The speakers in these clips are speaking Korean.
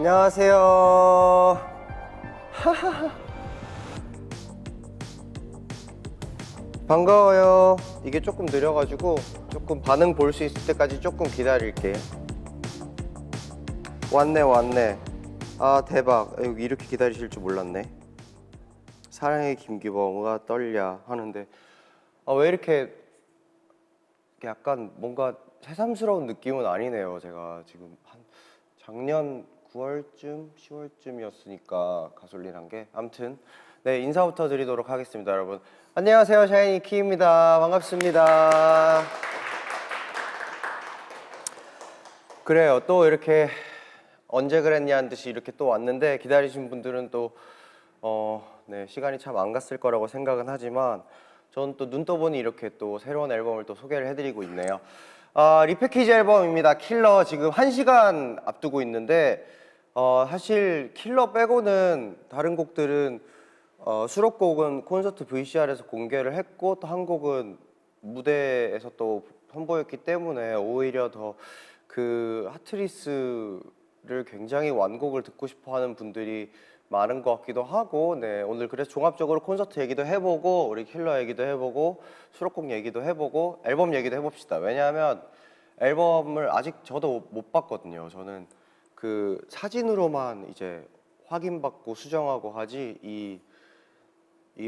안녕하세요. 반가워요. 이게 조금 느려가지고 조금 반응 볼 수 있을 때까지 조금 기다릴게. 왔네. 아 대박. 여기 이렇게 기다리실 줄 몰랐네. 사랑의 김기범가 떨려 하는데 왜 이렇게 약간 뭔가 새삼스러운 느낌은 아니네요. 제가 지금 한 작년 9월쯤 10월쯤이었으니까 가솔린 한 게. 아무튼 네, 인사부터 드리도록 하겠습니다. 여러분 안녕하세요, 샤이니 키입니다. 반갑습니다. 그래요, 또 이렇게 언제 그랬냐는 듯이 이렇게 또 왔는데 기다리신 분들은 또 네, 시간이 참 안 갔을 거라고 생각은 하지만 저는 또 눈 떠보니 이렇게 또 새로운 앨범을 또 소개를 해드리고 있네요. 리패키지 앨범입니다. 킬러. 지금 1시간 앞두고 있는데 사실 킬러 빼고는 다른 곡들은 수록곡은 콘서트 VCR에서 공개를 했고 또 한 곡은 무대에서 또 선보였기 때문에 오히려 더 그 하트리스를 굉장히 완곡을 듣고 싶어하는 분들이 많은 것 같기도 하고, 네, 오늘 그래서 종합적으로 콘서트 얘기도 해보고 우리 킬러 얘기도 해보고 수록곡 얘기도 해보고 앨범 얘기도 해봅시다. 왜냐하면 앨범을 아직 저도 못 봤거든요. 저는 그 사진으로만 이제 확인받고 수정하고 하지 이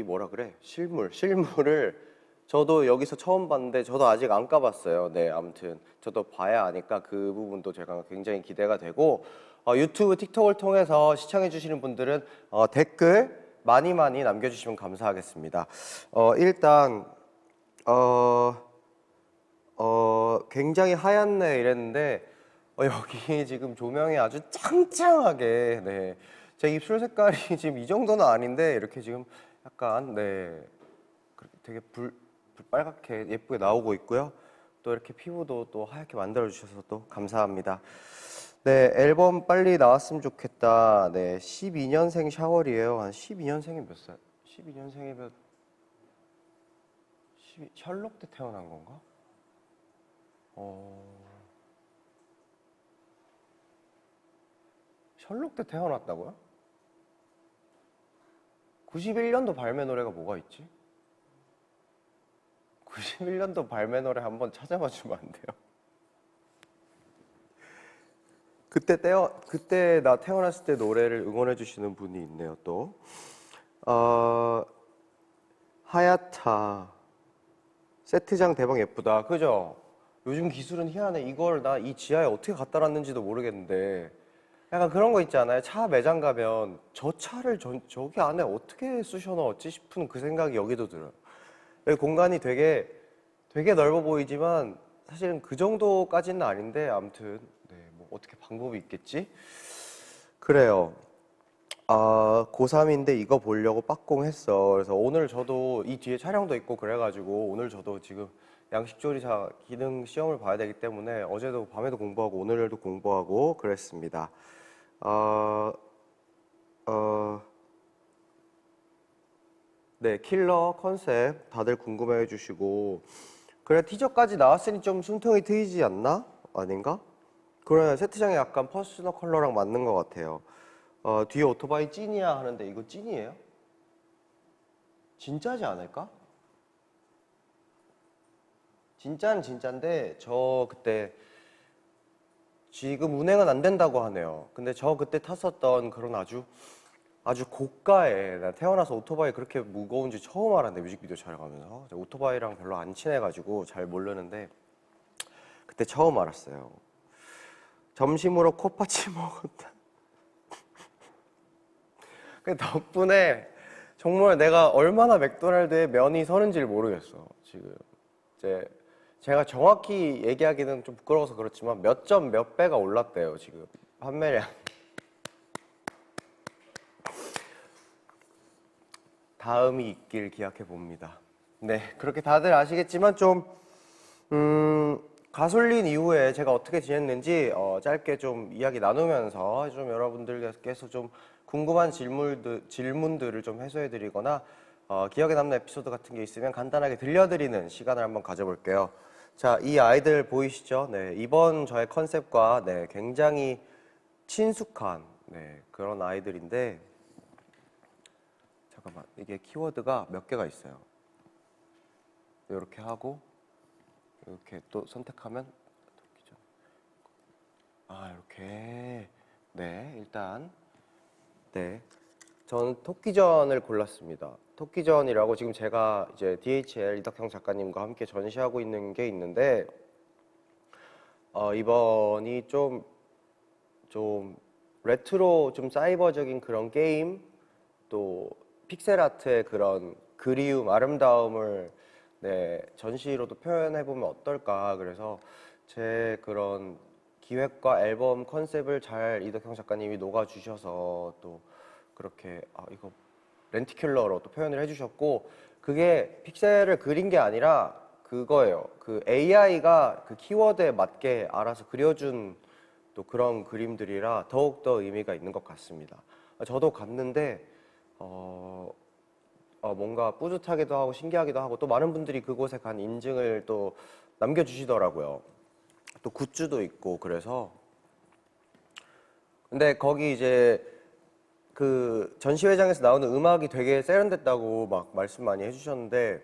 뭐라 그래? 실물을 저도 여기서 처음 봤는데 저도 아직 안 까봤어요. 네, 아무튼 저도 봐야 하니까 그 부분도 제가 굉장히 기대가 되고 유튜브, 틱톡을 통해서 시청해 주시는 분들은 댓글 많이 남겨주시면 감사하겠습니다. 일단 굉장히 하얗네 이랬는데 여기 지금 조명이 아주 짱짱하게, 네, 제 입술 색깔이 지금 이 정도는 아닌데 이렇게 지금 약간, 네, 되게 빨갛게 예쁘게 나오고 있고요. 또 이렇게 피부도 또 하얗게 만들어 주셔서 또 감사합니다. 네, 앨범 빨리 나왔으면 좋겠다. 네, 12년생 샤월이에요. 한 12년생이 몇 살? 12년생이면 셜록 때 태어난 건가? 셜록 때 태어났다고요? 91년도 발매 노래가 뭐가 있지? 91년도 발매 노래 한번 찾아봐 주면 안 돼요? 그때 나 태어났을 때 노래를 응원해 주시는 분이 있네요. 또 하얗다. 세트장 대박 예쁘다. 그죠? 요즘 기술은 희한해. 이걸 나 이 지하에 어떻게 갖다 놨는지도 모르겠는데 약간 그런 거 있잖아요. 차 매장 가면 저 차를 저기 안에 어떻게 쑤셔 넣었지 싶은 그 생각이 여기도 들어요. 여기 공간이 되게 넓어 보이지만 사실은 그 정도까지는 아닌데 아무튼 네, 뭐 어떻게 방법이 있겠지? 그래요. 고3인데 이거 보려고 빡공했어. 그래서 오늘 저도 이 뒤에 촬영도 있고 그래가지고 오늘 저도 지금 양식조리사 기능 시험을 봐야 되기 때문에 어제도 밤에도 공부하고 오늘도 공부하고 그랬습니다. 네, 킬러 컨셉 다들 궁금해해 주시고 그래 티저까지 나왔으니 좀 숨통이 트이지 않나? 아닌가? 그래 세트장이 약간 퍼스널 컬러랑 맞는 것 같아요. 뒤에 오토바이 찐이야 하는데 이거 찐이에요? 진짜지 않을까? 진짜는 진짜인데 저 그때 지금 운행은 안 된다고 하네요. 근데 저 그때 탔었던 그런 아주 고가의, 나 태어나서 오토바이 그렇게 무거운지 처음 알았는데 뮤직비디오 촬영하면서 제가 오토바이랑 별로 안 친해가지고 잘 모르는데 그때 처음 알았어요. 점심으로 코파치 먹었다. 그 덕분에 정말 내가 얼마나 맥도날드에 면이 서는지를 모르겠어. 지금 제가 정확히 얘기하기는 좀 부끄러워서 그렇지만 몇 점 몇 배가 올랐대요. 지금 판매량. 다음이 있길 기약해 봅니다. 네, 그렇게 다들 아시겠지만 좀 가솔린 이후에 제가 어떻게 지냈는지 짧게 좀 이야기 나누면서 좀 여러분들께서 좀 궁금한 질문들을 좀 해소해드리거나 기억에 남는 에피소드 같은 게 있으면 간단하게 들려드리는 시간을 한번 가져볼게요. 자, 이 아이들 보이시죠? 네, 이번 저의 컨셉과 네, 굉장히 친숙한 네, 그런 아이들인데 잠깐만 이게 키워드가 몇 개가 있어요. 이렇게 하고 이렇게 또 선택하면 이렇게 네 일단 네 저는 토끼전을 골랐습니다. 토끼전이라고 지금 제가 이제 DHL 이덕형 작가님과 함께 전시하고 있는 게 있는데 이번이 좀 레트로 좀 사이버적인 그런 게임 또 픽셀 아트의 그런 그리움 아름다움을 네 전시로도 표현해 보면 어떨까 그래서 제 그런 기획과 앨범 컨셉을 잘 이덕형 작가님이 녹아 주셔서 또 그렇게 이거 렌티큘러로 또 표현을 해주셨고 그게 픽셀을 그린 게 아니라 그거예요. 그 AI가 그 키워드에 맞게 알아서 그려준 또 그런 그림들이라 더욱더 의미가 있는 것 같습니다. 저도 갔는데 뭔가 뿌듯하기도 하고 신기하기도 하고 또 많은 분들이 그곳에 간 인증을 또 남겨주시더라고요. 또 굿즈도 있고 그래서 근데 거기 이제 그 전시회장에서 나오는 음악이 되게 세련됐다고 막 말씀 많이 해주셨는데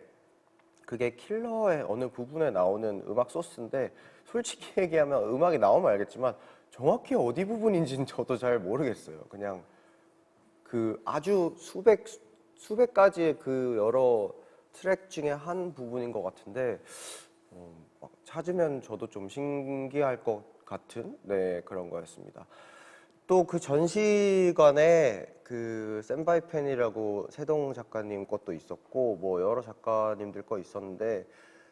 그게 킬러의 어느 부분에 나오는 음악 소스인데 솔직히 얘기하면 음악이 나오면 알겠지만 정확히 어디 부분인지는 저도 잘 모르겠어요. 그냥 그 아주 수백 가지의 그 여러 트랙 중에 한 부분인 것 같은데 막 찾으면 저도 좀 신기할 것 같은 네 그런 거였습니다. 또 그 전시관에 그 센바이펜이라고 세동 작가님 것도 있었고 뭐 여러 작가님들 거 있었는데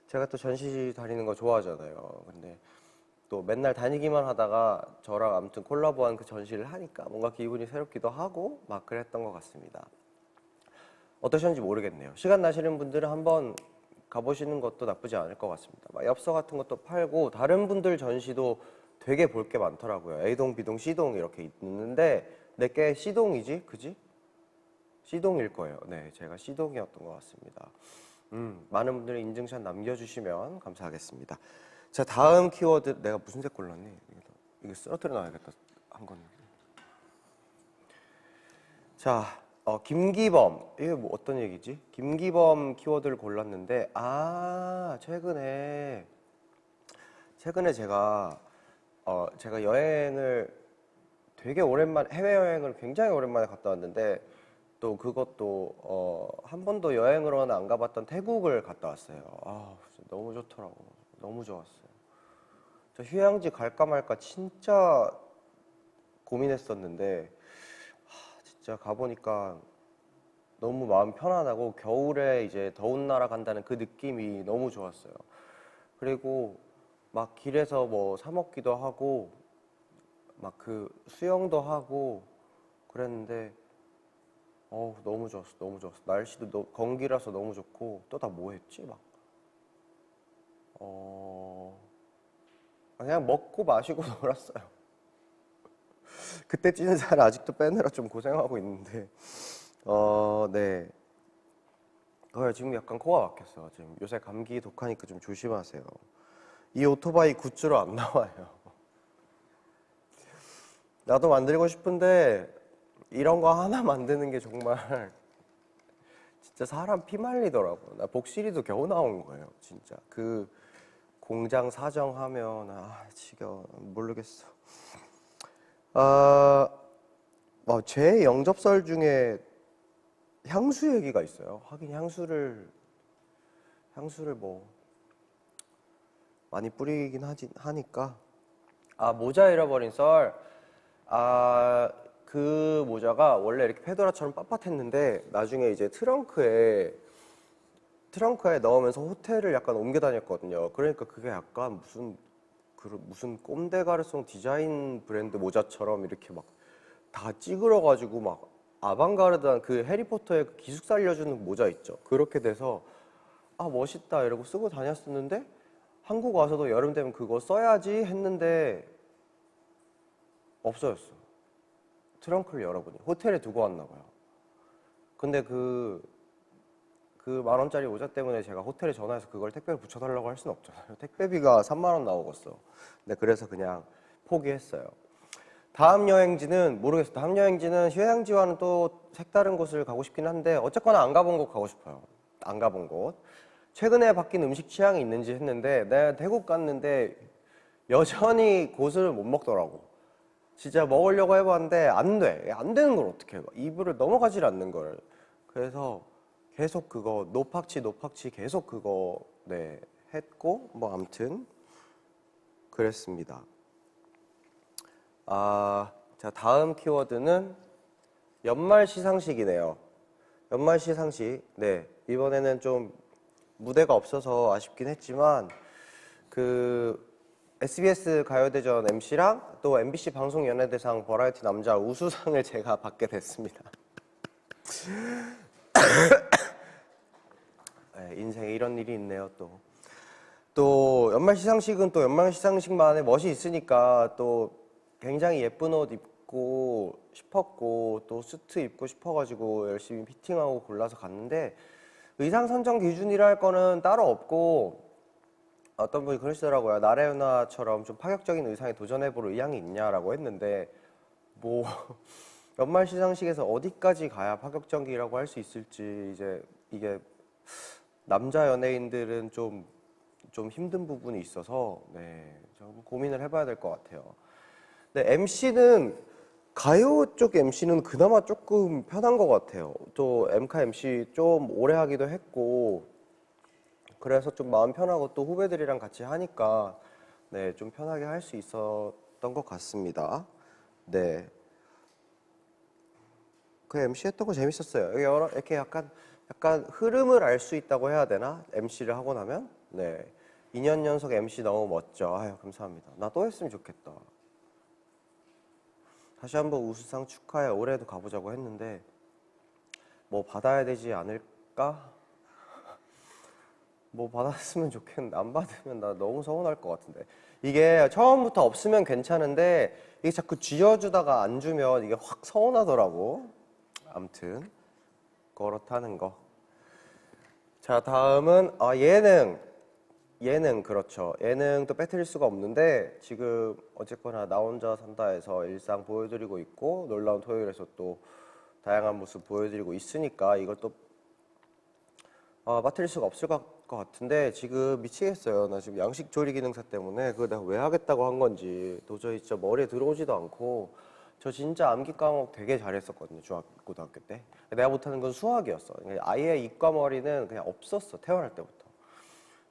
제가 또 전시 다니는 거 좋아하잖아요. 근데 또 맨날 다니기만 하다가 저랑 아무튼 콜라보한 그 전시를 하니까 뭔가 기분이 새롭기도 하고 막 그랬던 것 같습니다. 어떠셨는지 모르겠네요. 시간 나시는 분들은 한번 가보시는 것도 나쁘지 않을 것 같습니다. 막 엽서 같은 것도 팔고 다른 분들 전시도 되게 볼 게 많더라고요. A동, B동, C동 이렇게 있는데 내게 C동이지? 그지? C동일 거예요. 네, 제가 C동이었던 것 같습니다. 많은 분들이 인증샷 남겨주시면 감사하겠습니다. 자, 다음 키워드 내가 무슨 색 골랐니? 이거 쓰러뜨려 놔야겠다. 한 건. 자, 김기범. 이게 뭐 어떤 얘기지? 김기범 키워드를 골랐는데 최근에 제가 여행을 되게 오랜만에 해외여행을 굉장히 오랜만에 갔다 왔는데 또 그것도 한 번도 여행으로는 안 가봤던 태국을 갔다 왔어요. 진짜 너무 좋더라고. 너무 좋았어요. 저 휴양지 갈까 말까 진짜 고민했었는데 진짜 가보니까 너무 마음 편안하고 겨울에 이제 더운 나라 간다는 그 느낌이 너무 좋았어요. 그리고 막 길에서 뭐 사 먹기도 하고 막 그 수영도 하고 그랬는데 너무 좋았어. 너무 좋았어. 날씨도 건기라서 너무 좋고 또 다 뭐 했지? 막 그냥 먹고 마시고 놀았어요. 그때 찌는 살 아직도 빼느라 좀 고생하고 있는데 네. 지금 약간 코가 막혔어. 지금 요새 감기 독하니까 좀 조심하세요. 이 오토바이 굿즈로 안 나와요. 나도 만들고 싶은데 이런 거 하나 만드는 게 정말 진짜 사람 피 말리더라고. 나 복실이도 겨우 나온 거예요. 진짜 그 공장 사정하면 지겨워. 모르겠어. 제 영접설 중에 향수 얘기가 있어요. 하긴 향수를 뭐 많이 뿌리긴 하니까. 모자 잃어버린 썰. 그 모자가 원래 이렇게 페도라처럼 빳빳했는데 나중에 이제 트렁크에 넣으면서 호텔을 약간 옮겨 다녔거든요. 그러니까 그게 약간 무슨 꼼데가르송 디자인 브랜드 모자처럼 이렇게 막 다 찌그러가지고 막 아방가르드한 그 해리포터의 그 기숙사 알려주는 모자 있죠. 그렇게 돼서 멋있다 이러고 쓰고 다녔었는데 한국 와서도 여름 되면 그거 써야지 했는데 없어졌어. 트렁크를 열어보니 호텔에 두고 왔나 봐요. 근데 그 10,000원짜리 모자 때문에 제가 호텔에 전화해서 그걸 택배로 붙여달라고 할 수는 없잖아요. 택배비가 30,000원 나오겠어. 네, 그래서 그냥 포기했어요. 다음 여행지는 모르겠어요. 다음 여행지는 휴양지와는 또 색다른 곳을 가고 싶긴 한데 어쨌거나 안 가본 곳 가고 싶어요. 안 가본 곳. 최근에 바뀐 음식 취향이 있는지 했는데 내가 태국 갔는데 여전히 고수를 못 먹더라고. 진짜 먹으려고 해봤는데 안 돼. 안 되는 걸 어떻게 해. 입으로 넘어가질 않는 걸. 그래서 계속 그거 노팍치 계속 그거 네 했고 뭐 아무튼 그랬습니다. 자, 다음 키워드는 연말 시상식이네요. 연말 시상식. 네, 이번에는 좀 무대가 없어서 아쉽긴 했지만 그 SBS 가요대전 MC랑 또 MBC 방송연예대상 버라이어티 남자 우수상을 제가 받게 됐습니다. 네, 인생에 이런 일이 있네요, 또. 또 연말 시상식은 또 연말 시상식만의 멋이 있으니까 또 굉장히 예쁜 옷 입고 싶었고 또 수트 입고 싶어가지고 열심히 피팅하고 골라서 갔는데 의상 선정 기준이라 할 거는 따로 없고 어떤 분이 그러시더라고요. 나래유나처럼 좀 파격적인 의상에 도전해볼 의향이 있냐라고 했는데 뭐 연말 시상식에서 어디까지 가야 파격적이라고 할 수 있을지 이제 이게 남자 연예인들은 좀 힘든 부분이 있어서 네, 좀 고민을 해봐야 될 것 같아요. 네, MC는 가요 쪽 MC는 그나마 조금 편한 것 같아요. 또 엠카 MC 좀 오래 하기도 했고 그래서 좀 마음 편하고 또 후배들이랑 같이 하니까 네, 좀 편하게 할 수 있었던 것 같습니다. 네, 그 MC 했던 거 재밌었어요. 이렇게 약간 흐름을 알 수 있다고 해야 되나? MC를 하고 나면 네, 2년 연속 MC 너무 멋져. 아유 감사합니다. 나 또 했으면 좋겠다. 다시 한번 우수상 축하해. 올해도 가보자고 했는데 뭐 받아야 되지 않을까? 뭐 받았으면 좋겠는데 안 받으면 나 너무 서운할 것 같은데 이게 처음부터 없으면 괜찮은데 이게 자꾸 쥐어주다가 안 주면 이게 확 서운하더라고. 아무튼 그렇다는 거. 자, 다음은 예능 그렇죠. 예능도 빼뜨릴 수가 없는데 지금 어쨌거나 나 혼자 산다에서 일상 보여드리고 있고 놀라운 토요일에서 또 다양한 모습 보여드리고 있으니까 이것도 빠뜨릴 수가 없을 것 같은데 지금 미치겠어요. 나 지금 양식 조리 기능사 때문에 그거 내가 왜 하겠다고 한 건지 도저히 진짜 머리에 들어오지도 않고 저 진짜 암기 과목 되게 잘했었거든요. 고등학교 때. 내가 못하는 건 수학이었어. 아예 이과머리는 그냥 없었어. 태어날 때부터.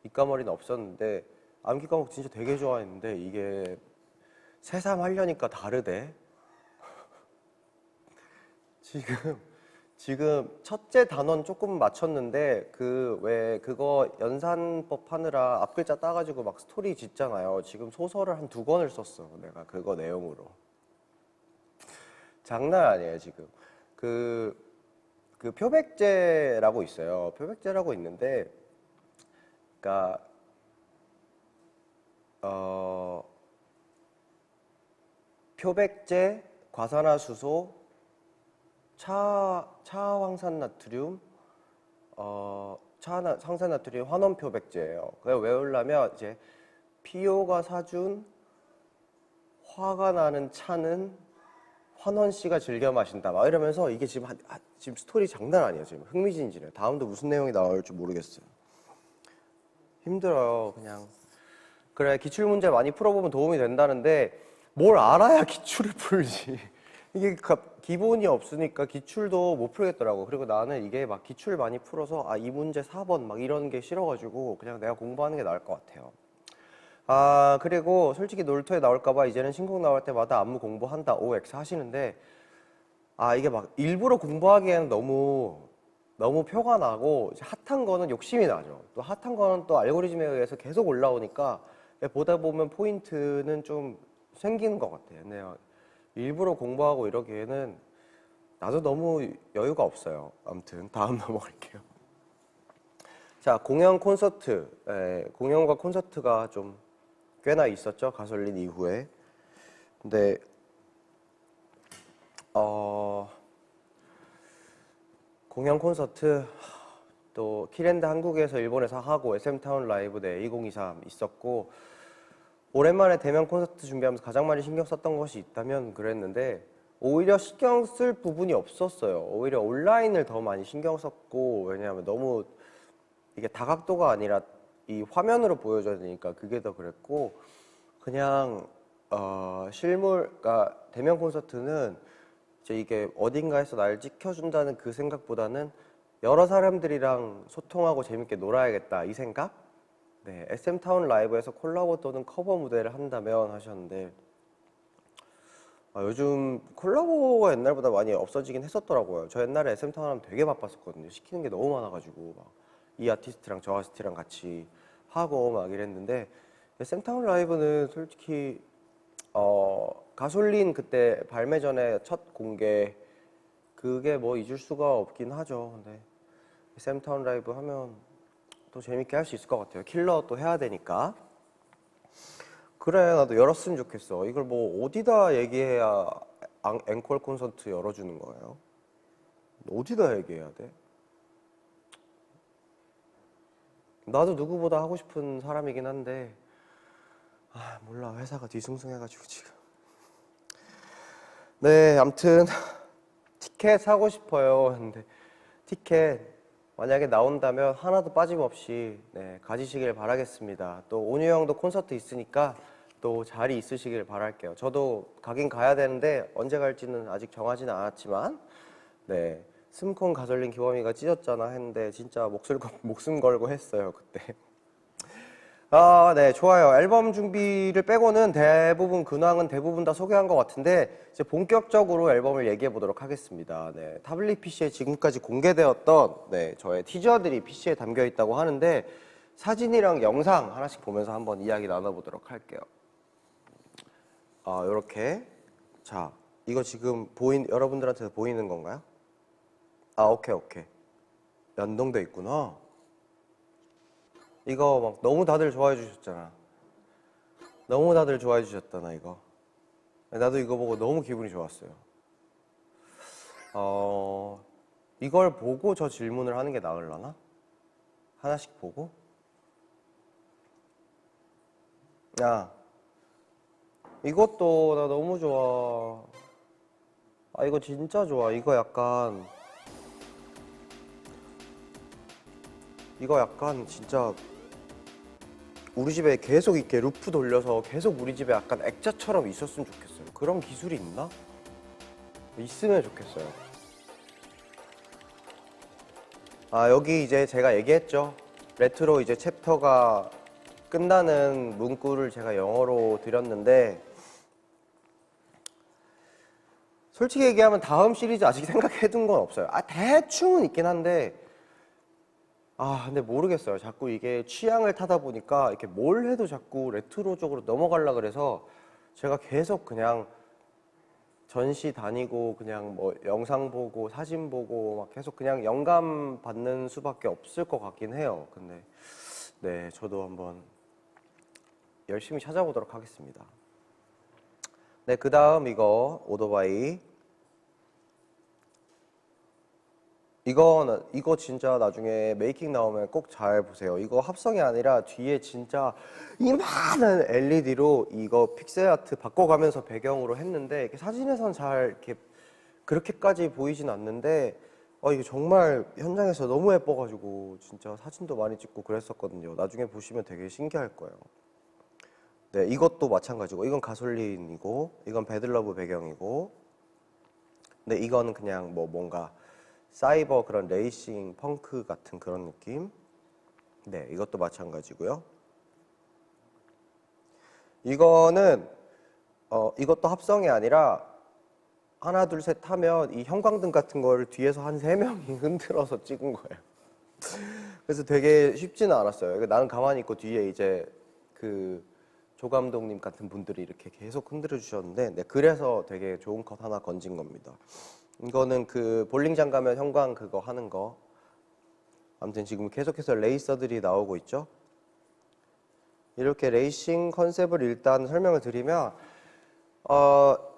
이과머리는 없었는데 암기 과목 진짜 되게 좋아했는데 이게 새삼 하려니까 다르대. 지금 첫째 단원 조금 맞췄는데 그 왜 그거 연산법 하느라 앞글자 따가지고 막 스토리 짓잖아요. 지금 소설을 한 2권을 썼어. 내가 그거 내용으로. 장난 아니에요 지금. 그 표백제라고 있어요. 표백제라고 있는데, 그러니까 표백제, 과산화수소, 차황산나트륨, 황산나트륨 환원표백제예요. 그걸 외우려면 이제 피오가 사준 화가 나는 차는 환원 씨가 즐겨 마신다. 막 이러면서 이게 지금 지금 스토리 장난 아니에요. 지금 흥미진진해요. 다음도 무슨 내용이 나올지 모르겠어요. 힘들어요. 그냥 그래 기출 문제 많이 풀어보면 도움이 된다는데 뭘 알아야 기출을 풀지. 이게 기본이 없으니까 기출도 못 풀겠더라고. 그리고 나는 이게 막 기출 많이 풀어서 이 문제 4번 막 이런 게 싫어가지고 그냥 내가 공부하는 게 나을 것 같아요. 그리고 솔직히 놀토에 나올까봐 이제는 신곡 나올 때마다 안무 공부한다 OX 하시는데 이게 막 일부러 공부하기에는 너무 표가 나고 핫한 거는 욕심이 나죠. 또 핫한 거는 또 알고리즘에 의해서 계속 올라오니까 보다 보면 포인트는 좀 생기는 것 같아요. 근데 일부러 공부하고 이러기에는 나도 너무 여유가 없어요. 아무튼 다음 넘어갈게요. 자, 공연 콘서트. 공연과 콘서트가 좀 꽤나 있었죠. 가솔린 이후에. 근데 공연 콘서트 또 키랜드 한국에서 일본에서 하고 SM타운 라이브 대 2023 있었고 오랜만에 대면 콘서트 준비하면서 가장 많이 신경 썼던 것이 있다면 그랬는데 오히려 신경 쓸 부분이 없었어요. 오히려 온라인을 더 많이 신경 썼고 왜냐하면 너무 이게 다각도가 아니라 이 화면으로 보여줘야 되니까 그게 더 그랬고 그냥 그러니까 대면 콘서트는 이제 이게 어딘가에서 날 지켜준다는 그 생각보다는 여러 사람들이랑 소통하고 재밌게 놀아야겠다 이 생각? 네, SM타운 라이브에서 콜라보 또는 커버 무대를 한다면 하셨는데 요즘 콜라보가 옛날보다 많이 없어지긴 했었더라고요. 저 옛날에 SM타운 하면 되게 바빴었거든요. 시키는 게 너무 많아가지고 막 이 아티스트랑 저 아티스트랑 같이 하고 막 이랬는데 SM타운 라이브는 솔직히 가솔린 그때 발매 전에 첫 공개 그게 뭐 잊을 수가 없긴 하죠. 근데 SM타운 라이브 하면 또 재밌게 할 수 있을 것 같아요. 킬러 또 해야 되니까. 그래, 나도 열었으면 좋겠어. 이걸 뭐 어디다 얘기해야 앵콜 콘서트 열어주는 거예요? 어디다 얘기해야 돼? 나도 누구보다 하고 싶은 사람이긴 한데 몰라. 회사가 뒤숭숭해가지고 지금. 네, 암튼 티켓 사고 싶어요. 근데 티켓 만약에 나온다면 하나도 빠짐없이 네, 가지시길 바라겠습니다. 또 온유 형도 콘서트 있으니까 또 자리 있으시길 바랄게요. 저도 가긴 가야 되는데 언제 갈지는 아직 정하지는 않았지만 네, 스콘 가솔린 기범이가 찢었잖아 했는데 진짜 목숨 걸고 했어요 그때. 네, 좋아요. 앨범 준비를 빼고는 대부분 근황은 대부분 다 소개한 것 같은데 이제 본격적으로 앨범을 얘기해 보도록 하겠습니다. 네, 타블릿 PC에 지금까지 공개되었던 네, 저의 티저들이 PC에 담겨 있다고 하는데 사진이랑 영상 하나씩 보면서 한번 이야기 나눠보도록 할게요. 요렇게 자, 이거 지금 여러분들한테 보이는 건가요? 오케이. 연동돼 있구나. 이거 막 너무 다들 좋아해 주셨잖아. 너무 다들 좋아해 주셨잖아, 이거. 나도 이거 보고 너무 기분이 좋았어요. 이걸 보고 저 질문을 하는 게 나으려나? 하나씩 보고? 야, 이것도 나 너무 좋아. 이거 진짜 좋아. 이거 약간 진짜 우리 집에 계속 이렇게 루프 돌려서 계속 우리 집에 약간 액자처럼 있었으면 좋겠어요. 그런 기술이 있나? 있으면 좋겠어요. 여기 이제 제가 얘기했죠. 레트로 이제 챕터가 끝나는 문구를 제가 영어로 드렸는데 솔직히 얘기하면 다음 시리즈 아직 생각해둔 건 없어요. 대충은 있긴 한데 근데 모르겠어요. 자꾸 이게 취향을 타다 보니까 이렇게 뭘 해도 자꾸 레트로 쪽으로 넘어가려 그래서 제가 계속 그냥 전시 다니고 그냥 뭐 영상 보고 사진 보고 막 계속 그냥 영감 받는 수밖에 없을 것 같긴 해요. 근데 네, 저도 한번 열심히 찾아보도록 하겠습니다. 네, 그 다음 이거 오토바이. 이거 진짜 나중에 메이킹 나오면 꼭 잘 보세요. 이거 합성이 아니라 뒤에 진짜 이만한 LED로 이거 픽셀 아트 바꿔가면서 배경으로 했는데 이렇게 사진에선 잘 이렇게 그렇게까지 보이진 않는데 이게 정말 현장에서 너무 예뻐가지고 진짜 사진도 많이 찍고 그랬었거든요. 나중에 보시면 되게 신기할 거예요. 네, 이것도 마찬가지고 이건 가솔린이고 이건 배들러브 배경이고 근데 이거는 그냥 뭐 뭔가 사이버 그런 레이싱 펑크 같은 그런 느낌. 네, 이것도 마찬가지고요. 이거는 이것도 합성이 아니라 하나 둘 셋 하면 이 형광등 같은 걸 뒤에서 한 3명이 흔들어서 찍은 거예요. 그래서 되게 쉽지는 않았어요. 나는 가만히 있고 뒤에 이제 그 조 감독님 같은 분들이 이렇게 계속 흔들어 주셨는데 네, 그래서 되게 좋은 컷 하나 건진 겁니다. 이거는 그 볼링장 가면 형광 그거 하는 거. 아무튼 지금 계속해서 레이서들이 나오고 있죠. 이렇게 레이싱 컨셉을 일단 설명을 드리면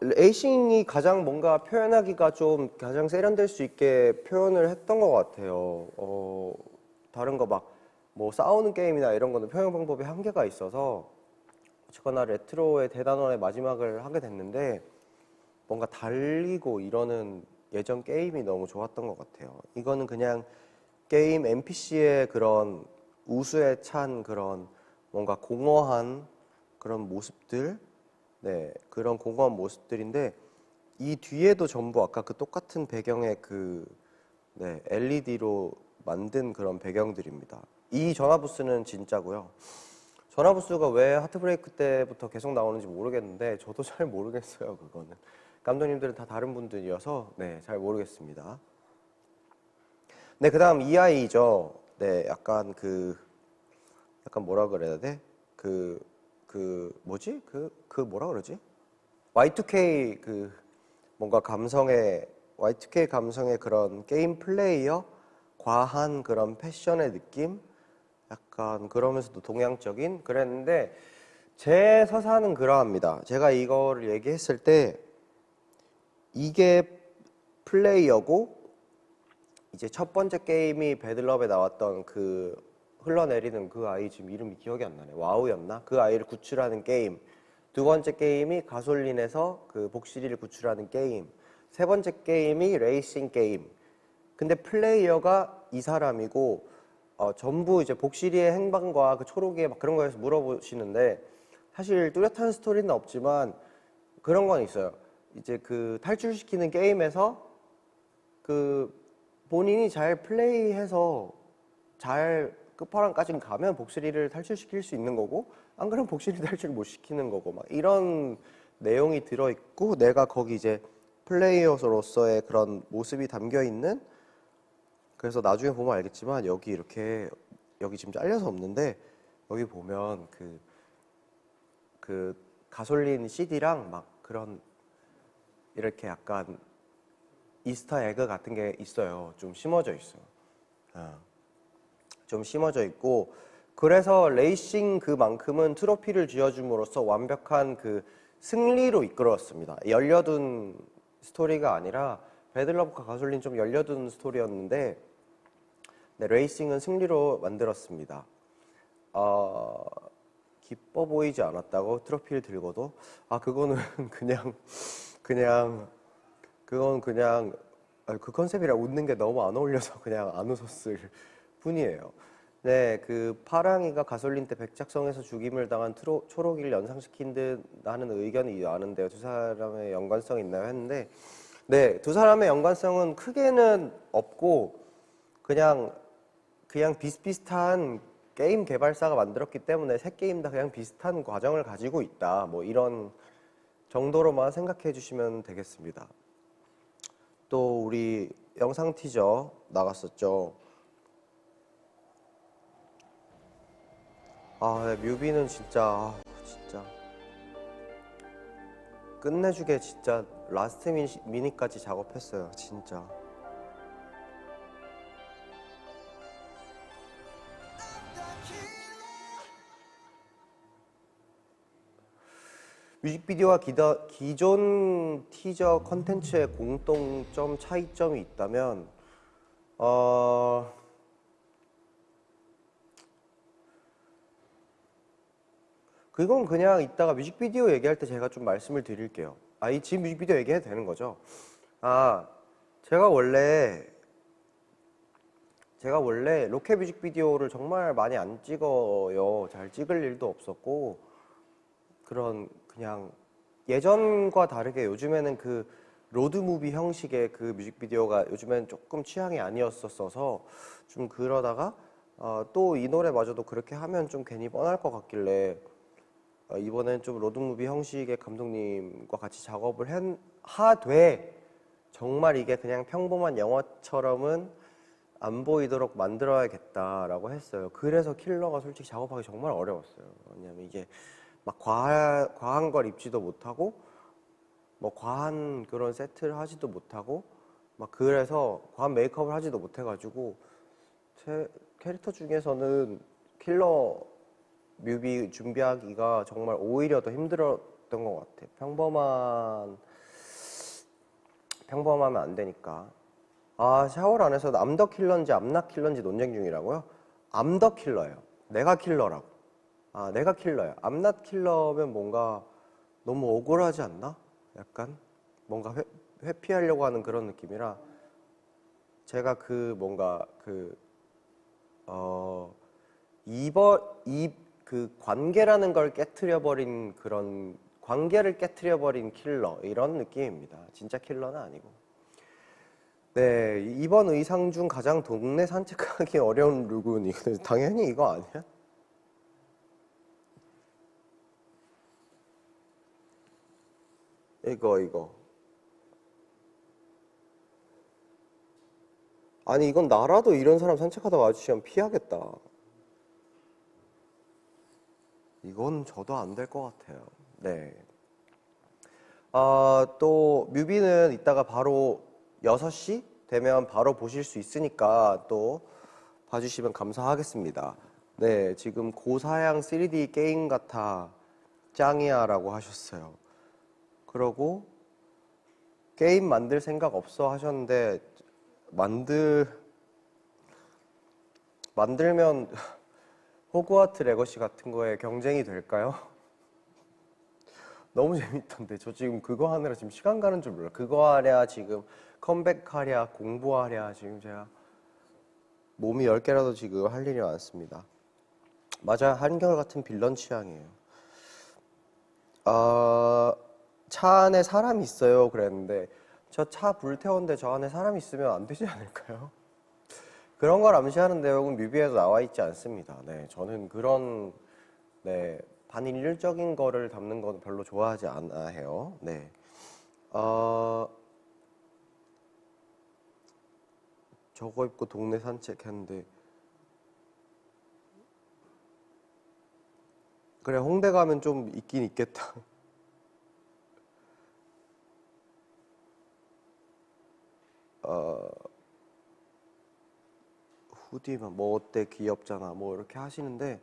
레이싱이 가장 뭔가 표현하기가 좀 가장 세련될 수 있게 표현을 했던 것 같아요. 다른 거 막 뭐 싸우는 게임이나 이런 거는 표현 방법에 한계가 있어서 어쨌거나 레트로의 대단원의 마지막을 하게 됐는데 뭔가 달리고 이러는 예전 게임이 너무 좋았던 것 같아요. 이거는 그냥 게임 NPC의 그런 우수에 찬 그런 뭔가 공허한 그런 모습들, 네, 그런 공허한 모습들인데 이 뒤에도 전부 아까 그 똑같은 배경의 그 네, LED로 만든 그런 배경들입니다. 이 전화부스는 진짜고요. 전화부스가 왜 하트브레이크 때부터 계속 나오는지 모르겠는데 저도 잘 모르겠어요. 그거는 감독님들은 다 다른 분들이어서 네, 잘 모르겠습니다. 네, 그다음 이 아이죠. 네, 약간 약간 뭐라 그래야 돼? 뭐지? 뭐라 그러지? Y2K 뭔가 Y2K 감성의 그런 게임 플레이어, 과한 그런 패션의 느낌, 약간 그러면서도 동양적인 그랬는데 제 서사는 그러합니다. 제가 이거를 얘기했을 때 이게 플레이어고 이제 첫 번째 게임이 배들럽에 나왔던 흘러내리는 그 아이 지금 이름이 기억이 안 나네. 와우였나? 그 아이를 구출하는 게임. 두 번째 게임이 가솔린에서 그 복실이를 구출하는 게임. 세 번째 게임이 레이싱 게임. 근데 플레이어가 이 사람이고 전부 이제 복실이의 행방과 그 초록의 막 그런 거에서 물어보시는데 사실 뚜렷한 스토리는 없지만 그런 건 있어요. 이제 그 탈출시키는 게임에서 그 본인이 잘 플레이해서 잘 끝판왕까지 가면 복실이를 탈출시킬 수 있는 거고 안 그러면 복실이 탈출 못 시키는 거고 막 이런 내용이 들어있고 내가 거기 이제 플레이어로서의 그런 모습이 담겨 있는 그래서 나중에 보면 알겠지만 여기 지금 잘려서 없는데 여기 보면 그 가솔린 CD랑 막 그런 이렇게 약간 이스터 에그 같은 게 있어요. 좀 심어져 있어요. 좀 심어져 있고 그래서 레이싱 그만큼은 트로피를 쥐어줌으로써 완벽한 그 승리로 이끌었습니다. 열려둔 스토리가 아니라 배들러브과 가솔린 좀 열려둔 스토리였는데 네, 레이싱은 승리로 만들었습니다. 기뻐 보이지 않았다고 트로피를 들고도 그거는 그냥 그건 그냥 그 컨셉이랑 웃는 게 너무 안 어울려서 그냥 안 웃었을 뿐이에요. 네, 그 파랑이가 가솔린 때 백작성에서 죽임을 당한 초록이를 연상시킨 듯 하는 의견이 많은데요. 두 사람의 연관성이 있나요? 했는데 네, 두 사람의 연관성은 크게는 없고 그냥 비슷비슷한 게임 개발사가 만들었기 때문에 세 게임 다 그냥 비슷한 과정을 가지고 있다. 뭐 이런 정도로만 생각해 주시면 되겠습니다. 또 우리 영상 티저 나갔었죠. 네, 뮤비는 진짜 끝내주게 진짜 라스트 미니까지 작업했어요. 진짜. 뮤직비디오와 기존 티저 컨텐츠의 공통점, 차이점이 있다면 그건 그냥 이따가 뮤직비디오 얘기할 때 제가 좀 말씀을 드릴게요. 이 지금 뮤직비디오 얘기해도 되는 거죠? 제가 원래 로켓 뮤직비디오를 정말 많이 안 찍어요. 잘 찍을 일도 없었고 그냥 예전과 다르게 요즘에는 그 로드무비 형식의 그 뮤직비디오가 요즘엔 조금 취향이 아니었어서 좀 그러다가 또 이 노래마저도 그렇게 하면 좀 괜히 뻔할 것 같길래 이번엔 좀 로드무비 형식의 감독님과 같이 작업을 하되 정말 이게 그냥 평범한 영화처럼은 안 보이도록 만들어야겠다라고 했어요. 그래서 킬러가 솔직히 작업하기 정말 어려웠어요. 왜냐면 이게 막 과한 걸 입지도 못하고 뭐 과한 그런 세트를 하지도 못하고 막 그래서 과한 메이크업을 하지도 못해가지고 제 캐릭터 중에서는 킬러 뮤비 준비하기가 정말 오히려 더 힘들었던 것 같아요. 평범하면 안 되니까. 샤워를 안 해서 암더 킬러인지 암낙 킬러인지 논쟁 중이라고요? 암더 킬러예요. 내가 킬러라고. 아, 내가 킬러야. I'm not 킬러면 뭔가 너무 억울하지 않나? 약간 뭔가 회피하려고 하는 그런 느낌이라 제가 그 뭔가 어, 그 관계라는 걸 깨트려 버린 그런 관계를 깨트려 버린 킬러 이런 느낌입니다. 진짜 킬러는 아니고. 네, 이번 의상 중 가장 동네 산책하기 어려운 룩은 당연히 이거 아니야? 이거. 아니 이건 나라도 이런 사람 산책하다 마주치면 피하겠다. 이건 저도 안 될 것 같아요. 네. 또 뮤비는 이따가 바로 6시 되면 바로 보실 수 있으니까 또 봐주시면 감사하겠습니다. 네, 지금 고사양 3D 게임 같아 짱이야라고 하셨어요. 그러고 게임 만들 생각 없어 하셨는데 만들면 호그와트 레거시 같은 거에 경쟁이 될까요? 너무 재밌던데 저 지금 그거 하느라 지금 시간 가는 줄 몰라. 그거 하랴 지금 컴백하랴 공부하랴 지금 제가 몸이 10개라도 지금 할 일이 많습니다. 맞아, 한결같은 빌런 취향이에요. 차 안에 사람이 있어요 그랬는데 저 차 불태웠는데 저 안에 사람이 있으면 안 되지 않을까요? 그런 걸 암시하는 내용은 뮤비에도 나와 있지 않습니다. 네, 저는 그런 네, 반인륜적인 거를 담는 건 별로 좋아하지 않아 해요. 네. 저거 입고 동네 산책했는데 그래 홍대 가면 좀 있긴 있겠다. 후디만 뭐 어때 귀엽잖아 뭐 이렇게 하시는데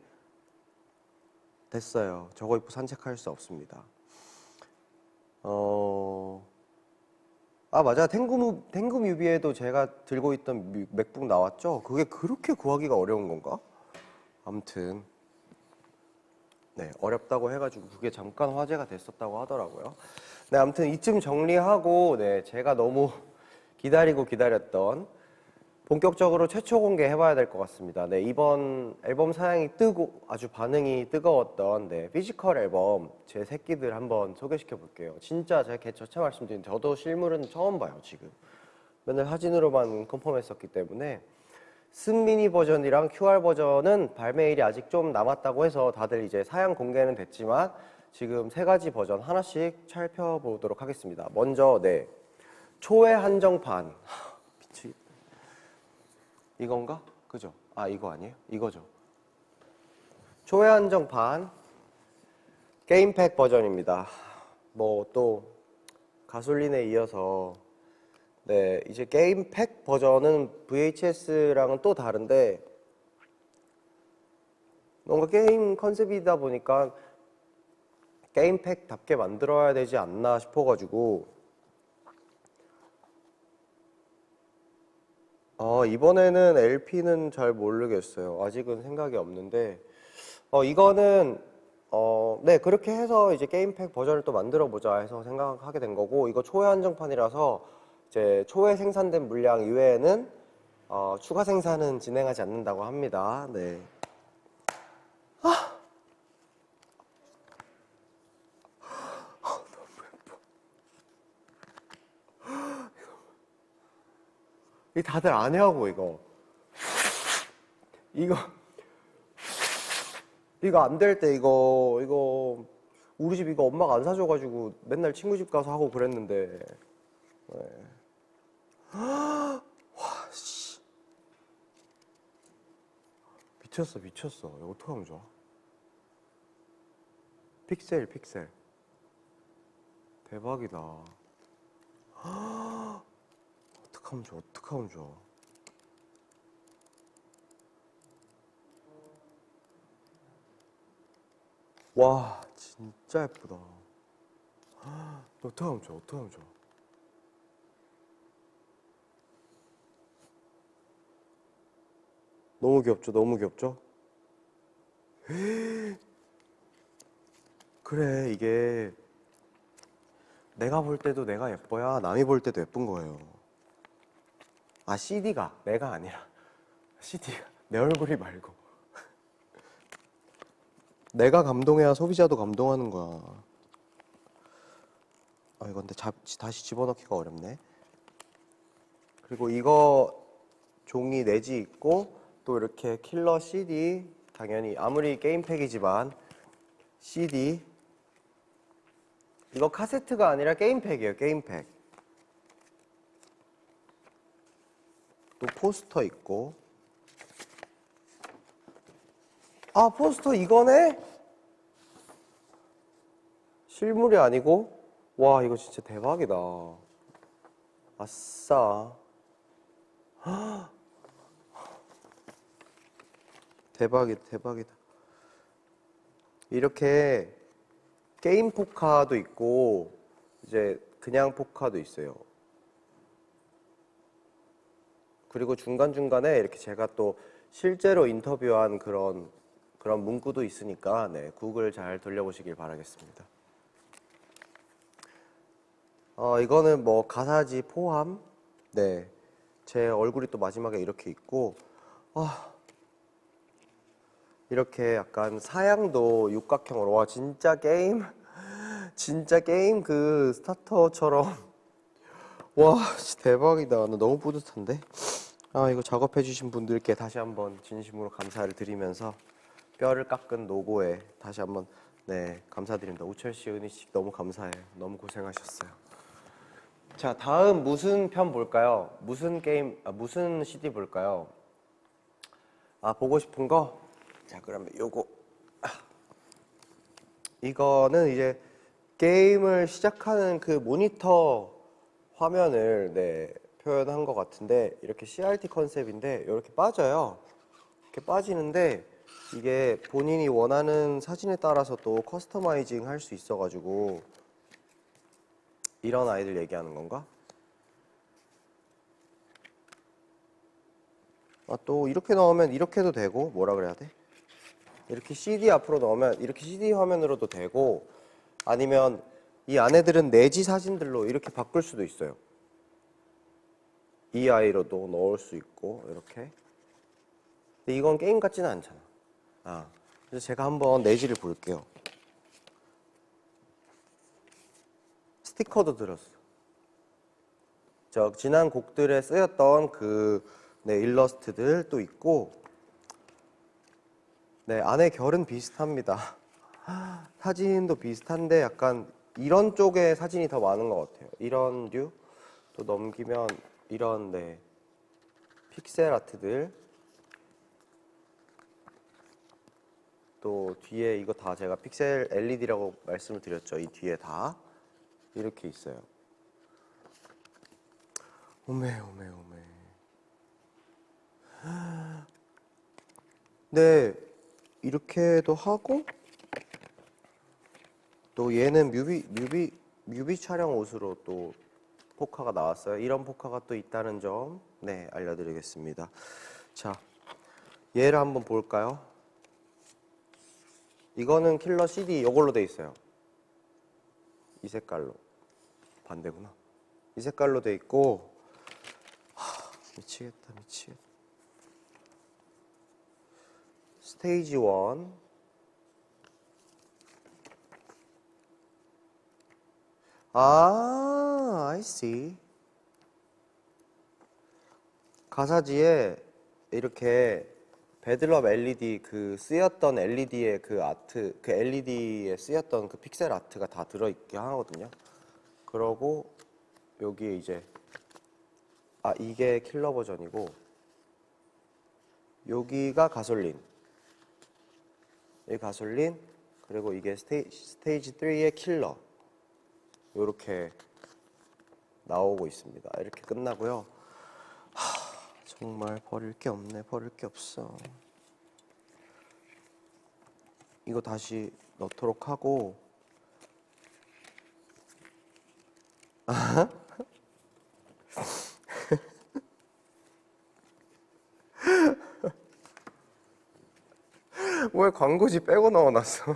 됐어요. 저거 입고 산책할 수 없습니다. 맞아. 탱구 뮤비에도 제가 들고 있던 맥북 나왔죠? 그게 그렇게 구하기가 어려운 건가? 아무튼 네, 어렵다고 해가지고 그게 잠깐 화제가 됐었다고 하더라고요. 네, 아무튼 이쯤 정리하고 네, 제가 너무 기다리고 기다렸던 본격적으로 최초 공개해봐야 될 것 같습니다. 네, 이번 앨범 사양이 뜨고 아주 반응이 뜨거웠던 네, 피지컬 앨범 제 새끼들 한번 소개시켜 볼게요. 진짜 제가 저차 말씀드린 저도 실물은 처음 봐요, 지금. 맨날 사진으로만 컨펌했었기 때문에 쓴미니 버전이랑 QR 버전은 발매일이 아직 좀 남았다고 해서 다들 이제 사양 공개는 됐지만 지금 3가지 버전 하나씩 살펴보도록 하겠습니다. 먼저 네, 초회 한정판. 이건가? 그죠? 이거 아니에요? 이거죠. 초회 한정판 게임팩 버전입니다. 뭐 또 가솔린에 이어서 네, 이제 게임팩 버전은 VHS랑은 또 다른데 뭔가 게임 컨셉이다 보니까 게임팩답게 만들어야 되지 않나 싶어가지고 이번에는 LP는 잘 모르겠어요. 아직은 생각이 없는데 이거는 네, 그렇게 해서 이제 게임팩 버전을 또 만들어 보자 해서 생각하게 된 거고 이거 초회 한정판이라서 이제 초회 생산된 물량 이외에는 추가 생산은 진행하지 않는다고 합니다. 네. 이 다들 안 해하고 이거 안 될 때 이거 우리 집 이거 엄마가 안 사줘가지고 맨날 친구 집 가서 하고 그랬는데 네. 와, 씨. 미쳤어. 이거 어떡하면 좋아? 픽셀. 대박이다. 어떡하면 좋아? 와, 진짜 예쁘다. 어떡하면 좋아? 너무 귀엽죠? 그래, 이게 내가 볼 때도 내가 예뻐야 남이 볼 때도 예쁜 거예요. 아, CD가 내가 아니라 CD가 내 얼굴이 말고 내가 감동해야 소비자도 감동하는 거야. 아, 이거 근데 다시 집어넣기가 어렵네. 그리고 이거 종이 내지 있고 또 이렇게 킬러 CD, 당연히 아무리 게임팩이지만 CD, 이거 카세트가 아니라 게임팩이에요. 게임팩. 또 포스터 있고. 아, 포스터 이거네? 실물이 아니고? 와, 이거 진짜 대박이다. 아싸. 대박이다, 대박이다. 이렇게 게임 포카도 있고 이제 그냥 포카도 있어요. 그리고 중간중간에 이렇게 제가 또 실제로 인터뷰한 그런 문구도 있으니까 네, 구글 잘 돌려보시길 바라겠습니다. 이거는 뭐 가사지 포함. 네, 제 얼굴이 또 마지막에 이렇게 있고 이렇게 약간 사양도 육각형으로. 와, 진짜 게임 그 스타터처럼. 와, 진짜 대박이다. 나 너무 뿌듯한데. 이거 작업해 주신 분들께 다시 한번 진심으로 감사를 드리면서 뼈를 깎은 로고에 다시 한번 네, 감사드립니다. 우철 씨, 은희 씨 너무 감사해요. 너무 고생하셨어요. 자, 다음 무슨 편 볼까요? 무슨 게임, 무슨 CD 볼까요? 보고 싶은 거? 자, 그러면 요거. 이거는 이제 게임을 시작하는 그 모니터 화면을 네, 표현한 것 같은데, 이렇게 CRT 컨셉인데 이렇게 빠져요. 이렇게 빠지는데 이게 본인이 원하는 사진에 따라서 또 커스터마이징 할 수 있어가지고. 이런 아이들 얘기하는 건가? 또 이렇게 넣으면 이렇게도 되고, 뭐라 그래야 돼? 이렇게 CD 앞으로 넣으면 이렇게 CD 화면으로도 되고, 아니면 이 아내들은 내지 사진들로 이렇게 바꿀 수도 있어요. 이 아이로도 넣을 수 있고 이렇게. 근데 이건 게임 같지는 않잖아. 그래서 제가 한번 내지를 볼게요. 스티커도 들었어. 지난 곡들에 쓰였던 네, 일러스트들 또 있고. 네, 안에 결은 비슷합니다. 사진도 비슷한데 약간 이런 쪽의 사진이 더 많은 것 같아요. 이런 류? 또 넘기면 이런 네, 픽셀 아트들. 또 뒤에 이거 다 제가 픽셀 LED라고 말씀을 드렸죠. 이 뒤에 다 이렇게 있어요. 오메. 네, 이렇게도 하고, 또 얘는 뮤비 촬영 옷으로 또 포카가 나왔어요. 이런 포카가 또 있다는 점, 네, 알려드리겠습니다. 자, 얘를 한번 볼까요? 이거는 킬러 CD 이걸로 돼 있어요. 이 색깔로. 반대구나. 이 색깔로 돼 있고, 미치겠다. 스테이지 1. I see. 가사지에 이렇게 베들럽 LED 쓰였던 LED의 그 아트, 그 LED에 쓰였던 그 픽셀 아트가 다 들어있게 하거든요. 그러고 여기에 이제 이게 킬러 버전이고, 여기가 가솔린. 이 가솔린, 그리고 이게 스테이지 3의 킬러. 이렇게 나오고 있습니다. 이렇게 끝나고요. 정말 버릴 게 없네. 버릴 게 없어. 이거 다시 넣도록 하고. 왜 광고지 빼고 넣어놨어?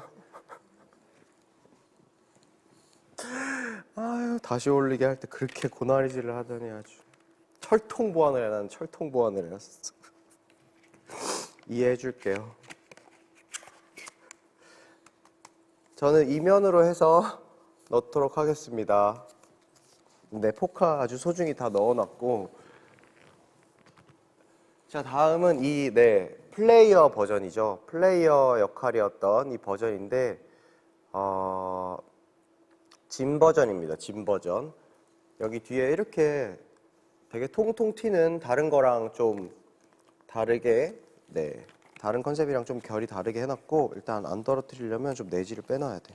다시 올리게 할 때 그렇게 고나리질을 하더니 아주 철통 보완을 해. 나는 철통 보완을 해놨어. 이해해 줄게요. 저는 이면으로 해서 넣도록 하겠습니다. 네, 포카 아주 소중히 다 넣어놨고, 자, 다음은 플레이어 버전이죠. 플레이어 역할이었던 이 버전인데, 진 버전입니다. 진 버전. 여기 뒤에 이렇게 되게 통통 튀는 다른 거랑 좀 다르게, 다른 컨셉이랑 좀 결이 다르게 해놨고, 일단 안 떨어뜨리려면 좀 내지를 빼놔야 돼.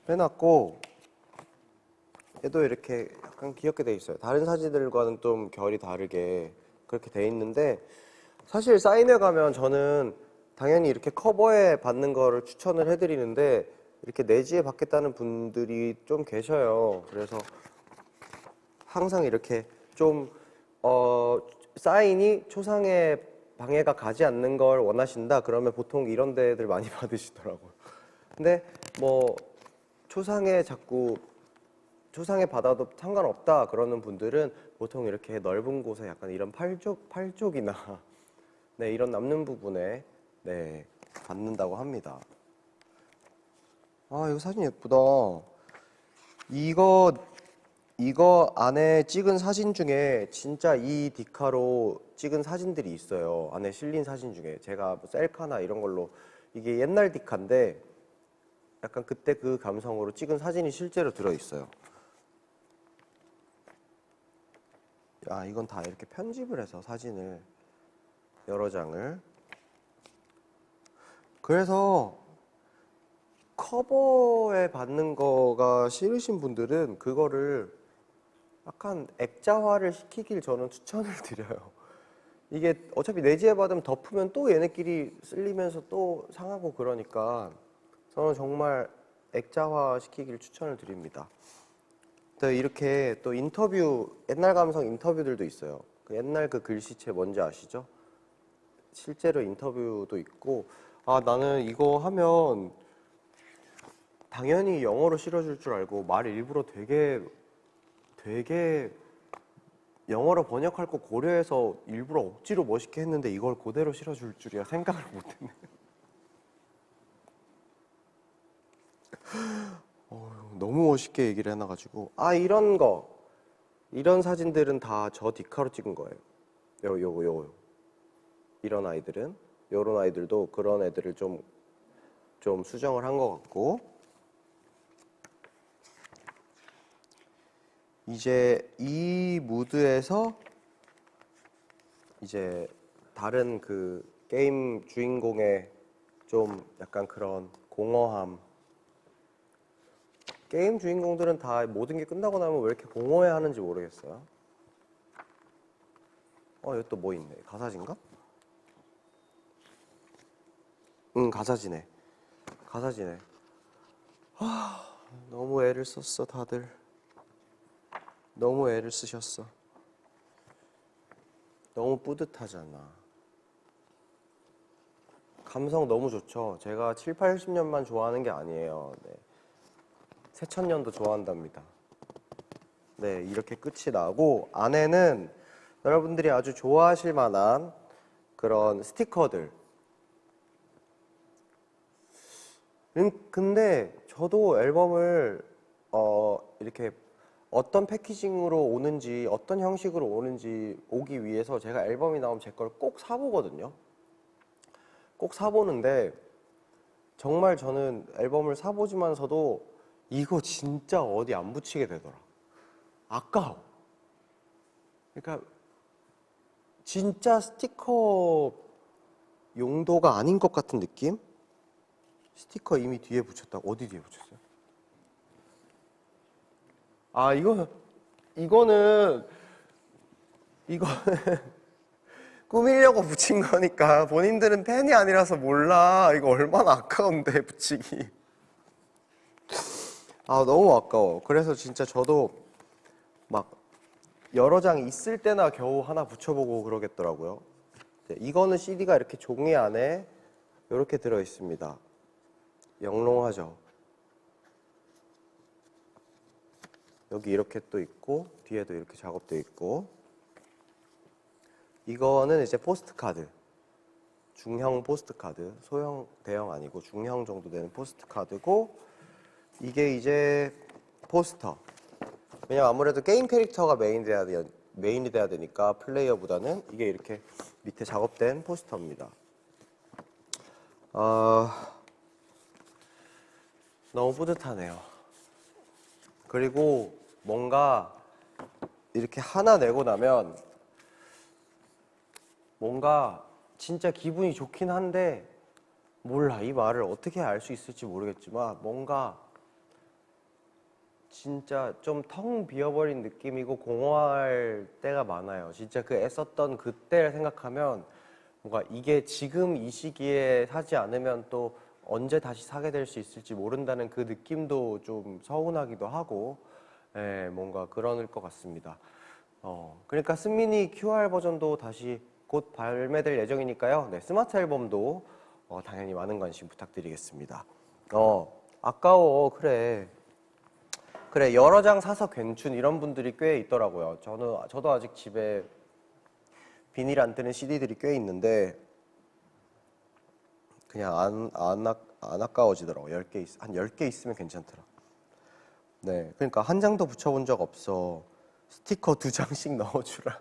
빼놨고, 얘도 이렇게 약간 귀엽게 돼 있어요. 다른 사진들과는 좀 결이 다르게 그렇게 돼 있는데, 사실 사인회 가면 저는 당연히 이렇게 커버에 받는 거를 추천을 해드리는데, 이렇게 내지에 받겠다는 분들이 좀 계셔요. 그래서 항상 이렇게 좀 사인이 초상에 방해가 가지 않는 걸 원하신다 그러면 보통 이런 데들 많이 받으시더라고요. 근데 뭐 초상에 받아도 상관없다 그러는 분들은 보통 이렇게 넓은 곳에 약간 이런 팔쪽이나 네, 이런 남는 부분에 받는다고 합니다. 아, 이거 사진 예쁘다. 이거 안에 찍은 사진 중에 진짜 이 디카로 찍은 사진들이 있어요. 안에 실린 사진 중에. 제가 뭐 셀카나 이런 걸로, 이게 옛날 디카인데 약간 그때 그 감성으로 찍은 사진이 실제로 들어있어요. 아, 이건 다 이렇게 편집을 해서 사진을 여러 장을. 그래서 커버에 받는 거가 싫으신 분들은 그거를 약간 액자화를 시키길 저는 추천을 드려요. 이게 어차피 내지에 받으면 덮으면 또 얘네끼리 쓸리면서 또 상하고 그러니까 저는 정말 액자화 시키길 추천을 드립니다. 또 이렇게 또 인터뷰, 옛날 감성 인터뷰들도 있어요. 그 옛날 그 글씨체 뭔지 아시죠? 실제로 인터뷰도 있고, 아, 나는 이거 하면 당연히 영어로 실어줄 줄 알고 말을 일부러 되게 영어로 번역할 거 고려해서 일부러 억지로 멋있게 했는데 이걸 그대로 실어줄 줄이야 생각을 못했네. 너무 멋있게 얘기를 해놔가지고, 아, 이런 사진들은 다 저 디카로 찍은 거예요. 요거 이런 아이들은, 요런 아이들도 그런 애들을 좀 수정을 한 것 같고, 이제 이 무드에서 이제 다른 그 게임 주인공의 좀 약간 그런 공허함. 게임 주인공들은 다 모든 게 끝나고 나면 왜 이렇게 공허해 하는지 모르겠어요. 여기 또 뭐 있네. 가사진가? 응, 가사지네. 너무 애를 썼어, 다들. 너무 애를 쓰셨어. 너무 뿌듯하잖아. 감성 너무 좋죠. 제가 7, 80년만 좋아하는 게 아니에요. 네. 새천년도 좋아한답니다. 네, 이렇게 끝이 나고 안에는 여러분들이 아주 좋아하실 만한 그런 스티커들. 근데 저도 앨범을 이렇게 어떤 패키징으로 오는지, 어떤 형식으로 오기 위해서 제가 앨범이 나오면 제 걸 꼭 사보거든요. 꼭 사보는데 정말 저는 앨범을 사보지만서도 이거 진짜 어디 안 붙이게 되더라. 아까워. 그러니까 진짜 스티커 용도가 아닌 것 같은 느낌? 스티커 이미 뒤에 붙였다고. 어디 뒤에 붙였어요? 아, 이거는 꾸미려고 붙인 거니까 본인들은 팬이 아니라서 몰라. 이거 얼마나 아까운데 붙이기. 아, 너무 아까워. 그래서 진짜 저도 막 여러 장 있을 때나 겨우 하나 붙여보고 그러겠더라고요. 네, 이거는 CD가 이렇게 종이 안에 이렇게 들어 있습니다. 영롱하죠. 여기 이렇게 또 있고 뒤에도 이렇게 작업되어 있고 이거는 이제 포스트카드 중형 포스트카드 소형 대형 아니고 중형 정도 되는 포스트카드고 이게 이제 포스터 왜냐면 아무래도 게임 캐릭터가 메인이 돼야 되니까 플레이어보다는 이게 이렇게 밑에 작업된 포스터입니다. 너무 뿌듯하네요. 그리고 뭔가 이렇게 하나 내고 나면 뭔가 진짜 기분이 좋긴 한데 몰라 이 말을 어떻게 알 수 있을지 모르겠지만 뭔가 진짜 좀 텅 비어버린 느낌이고 공허할 때가 많아요. 진짜 그 애썼던 그때를 생각하면 뭔가 이게 지금 이 시기에 사지 않으면 또 언제 다시 사게 될 수 있을지 모른다는 그 느낌도 좀 서운하기도 하고 뭔가 그럴 것 같습니다. 그러니까 스미니 QR 버전도 다시 곧 발매될 예정이니까요. 네, 스마트 앨범도 당연히 많은 관심 부탁드리겠습니다. 아까워. 그래 여러 장 사서 괜춘 이런 분들이 꽤 있더라고요. 저도 아직 집에 비닐 안 뜨는 CD들이 꽤 있는데 그냥 안 아까워지더라고. 한 10개 있으면 괜찮더라. 네, 그러니까 한 장도 붙여본 적 없어. 스티커 2장씩 넣어주라.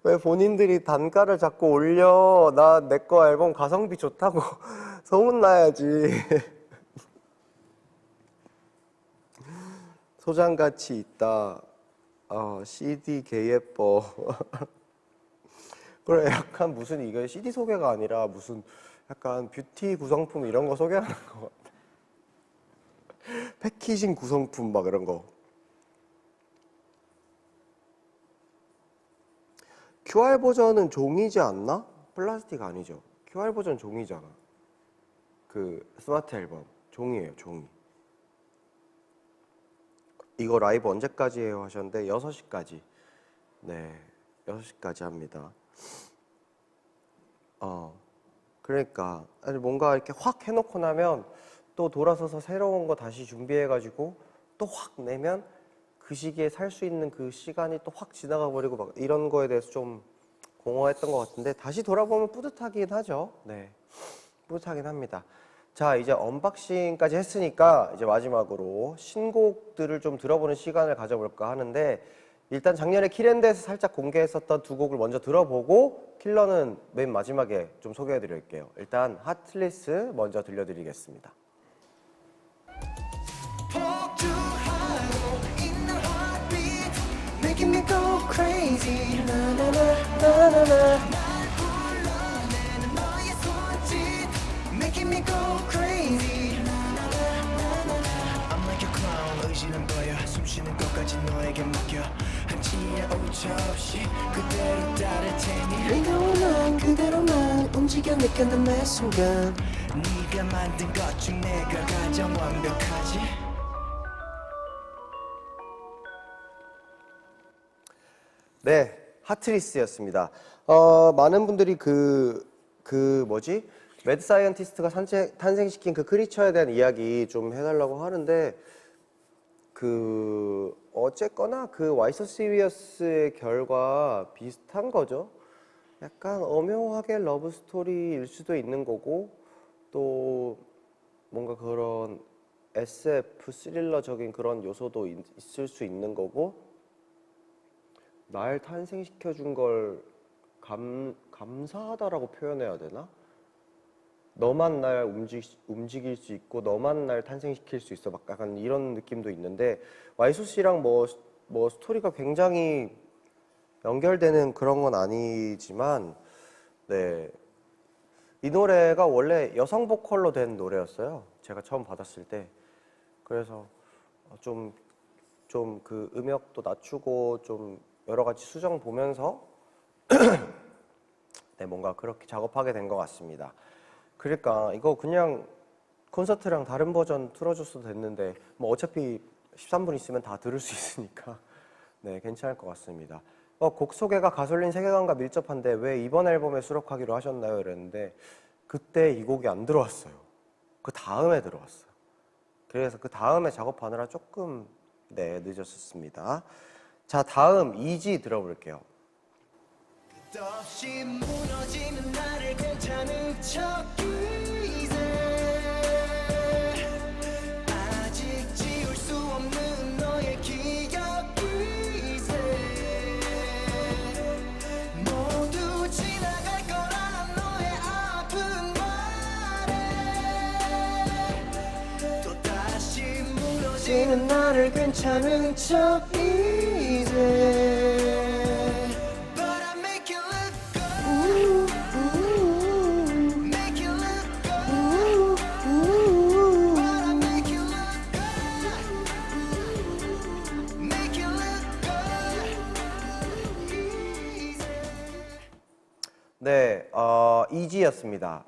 왜 본인들이 단가를 자꾸 올려? 나 내 거 앨범 가성비 좋다고 소문나야지. 소장 가치 있다. CD 개 예뻐. 그래 약간 무슨 이거 CD 소개가 아니라 무슨 약간 뷰티 구성품 이런 거 소개하는 것 같아. 패키징 구성품 막 이런 거. QR 버전은 종이지 않나? 플라스틱 아니죠. QR 버전 종이잖아. 그 스마트 앨범 종이에요, 종이. 이거 라이브 언제까지 해요 하셨는데 6시까지. 네, 6시까지 합니다. 그러니까 아니 뭔가 이렇게 확 해놓고 나면 또 돌아서서 새로운 거 다시 준비해가지고 또 확 내면 그 시기에 살 수 있는 그 시간이 또 확 지나가 버리고 막 이런 거에 대해서 좀 공허했던 것 같은데 다시 돌아보면 뿌듯하긴 하죠. 네, 뿌듯하긴 합니다. 자, 이제 언박싱까지 했으니까 이제 마지막으로 신곡들을 좀 들어보는 시간을 가져볼까 하는데 일단 작년에 킬앤데에서 살짝 공개했었던 두 곡을 먼저 들어보고 킬러는 맨 마지막에 좀 소개해드릴게요. 일단 하트리스 먼저 들려드리겠습니다. Making me go crazy, na na na na na na. Making me go crazy, na na na na na. I'm like a clown, 의지는 보여, 숨쉬는 것까지 너에게 맡겨. 한치의 오차 없이 그대로 따를 테니. 난 그대로만 움직여 느꼈던 매 순간. 네가 만든 것 중 내가 가장 완벽하지. 네, 하트리스였습니다. 많은 분들이 뭐지? 매드 사이언티스트가 탄생시킨 그 크리처에 대한 이야기 좀 해달라고 하는데, 어쨌거나 그 와이서 시리어스의 결과 비슷한 거죠. 약간 엄묘하게 러브 스토리일 수도 있는 거고, 또 뭔가 그런 SF 스릴러적인 그런 요소도 있을 수 있는 거고, 날 탄생시켜준 걸 감사하다라고 표현해야 되나? 너만 날 움직일 수 있고 너만 날 탄생시킬 수 있어. 막 약간 이런 느낌도 있는데 와이소 씨랑 뭐 스토리가 굉장히 연결되는 그런 건 아니지만 네. 이 노래가 원래 여성 보컬로 된 노래였어요. 제가 처음 받았을 때. 그래서 좀 그 음역도 낮추고 좀 여러 가지 수정 보면서 네, 뭔가 그렇게 작업하게 된 것 같습니다. 그러니까 이거 그냥 콘서트랑 다른 버전 틀어줬어도 됐는데 뭐 어차피 13분 있으면 다 들을 수 있으니까 네, 괜찮을 것 같습니다. 곡 소개가 가솔린 세계관과 밀접한데 왜 이번 앨범에 수록하기로 하셨나요? 이랬는데 그때 이 곡이 안 들어왔어요. 그 다음에 들어왔어요. 그래서 그 다음에 작업하느라 조금 늦었었습니다. 자, 다음 이지 들어볼게요. 끝없이 무너지는 나를 괜찮은 척 이제 아직 지울 수 없는 너의 기억 이제 모두 지나갈 거란 너의 아픈 말에 또다시 무너지는 나를 괜찮은 척 이제 네, 이지였습니다.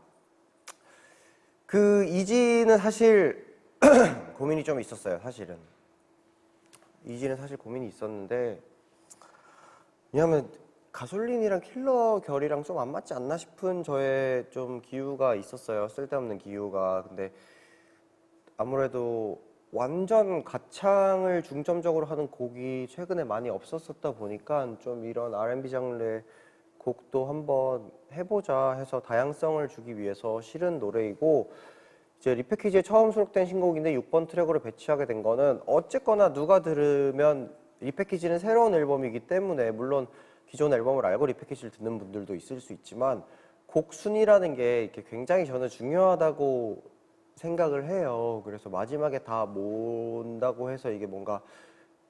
그 이지는 사실 고민이 좀 있었어요, 사실은. 이지는 사실 고민이 있었는데, 왜냐하면 가솔린이랑 킬러 결이랑 좀 안 맞지 않나 싶은 저의 좀 기우가 있었어요. 쓸데없는 기우가. 근데 아무래도 완전 가창을 중점적으로 하는 곡이 최근에 많이 없었었다 보니까 좀 이런 R&B 장르의 곡도 한번 해보자 해서 다양성을 주기 위해서 실은 노래이고, 이제 리패키지에 처음 수록된 신곡인데 6번 트랙으로 배치하게 된 거는 어쨌거나 누가 들으면 리패키지는 새로운 앨범이기 때문에 물론 기존 앨범을 알고 리패키지를 듣는 분들도 있을 수 있지만 곡 순위라는 게 이렇게 굉장히 저는 중요하다고 생각을 해요. 그래서 마지막에 다 모은다고 해서 이게 뭔가